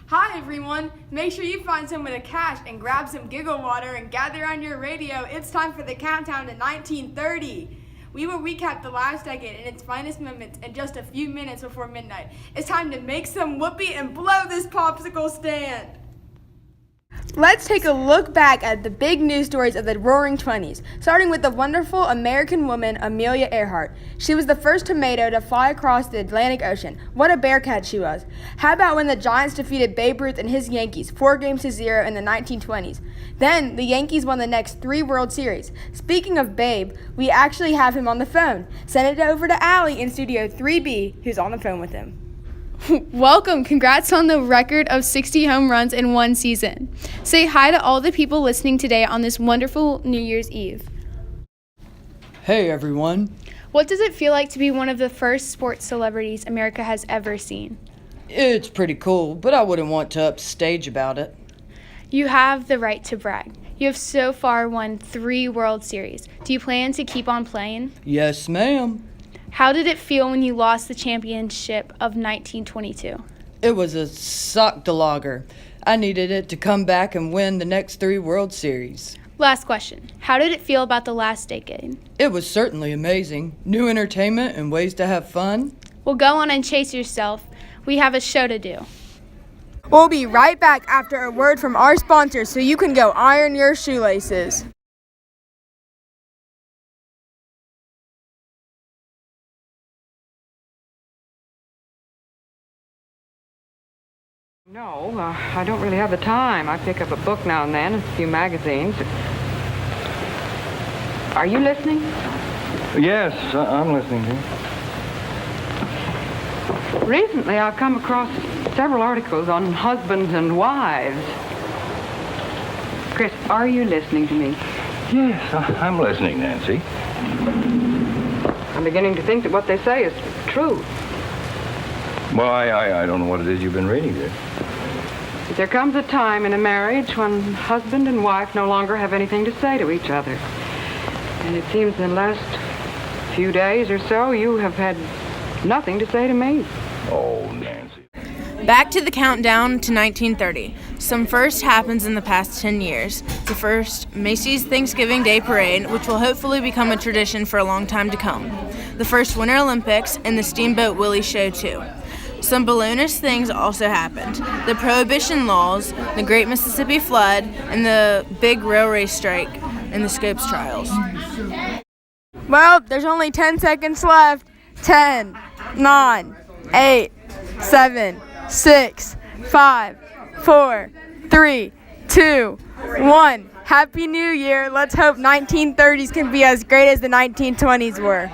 Hi everyone! Make sure you find someone to cash and grab some giggle water and gather on your radio. It's time for the countdown to 1930. We will recap the last decade and its finest moments in just a few minutes before midnight. It's time to make some whoopee and blow this popsicle stand. Let's take a look back at the big news stories of the Roaring '20s, starting with the wonderful American woman Amelia Earhart. She was the first tomato to fly across the Atlantic Ocean. What a bearcat she was. How about when the Giants defeated Babe Ruth and his Yankees 4-0 in the 1920s? Then the Yankees won the next 3 World Series. Speaking of Babe, we actually have him on the phone. Send it over to Allie in Studio 3B, who's on the phone with him. Welcome. Congrats on the record of 60 home runs in one season. Say hi to all the people listening today on this wonderful New Year's Eve. Hey everyone. What does it feel like to be one of the first sports celebrities America has ever seen? It's pretty cool, but I wouldn't want to upstage about it. You have the right to brag. You have so far won 3 World Series. Do you plan to keep on playing? Yes, ma'am. How did it feel when you lost the championship of 1922? It was a sock to lager. I needed it to come back and win the next 3 World Series. Last question. How did it feel about the last decade? It was certainly amazing. New entertainment and ways to have fun. Well, go on and chase yourself. We have a show to do. We'll be right back after a word from our sponsors so you can go iron your shoelaces. No, I don't really have the time. I pick up a book now and then, a few magazines. Are you listening? Yes, I'm listening to you. Recently, I've come across several articles on husbands and wives. Chris, are you listening to me? Yes, I'm listening, Nancy. I'm beginning to think that what they say is true. Well, I don't know what it is you've been reading, dear. There comes a time in a marriage when husband and wife no longer have anything to say to each other. And it seems in the last few days or so, you have had nothing to say to me. Oh, Nancy. Back to the countdown to 1930. Some first happens in the past 10 years. The first, Macy's Thanksgiving Day Parade, which will hopefully become a tradition for a long time to come. The first Winter Olympics, and the Steamboat Willie Show, too. Some balloonish things also happened. The Prohibition laws, the Great Mississippi Flood, and the big railway strike and the Scopes trials. Well, there's only 10 seconds left. 10, 9, 8, 7, 6, 5, 4, 3, 2, 1. Happy New Year. Let's hope 1930s can be as great as the 1920s were.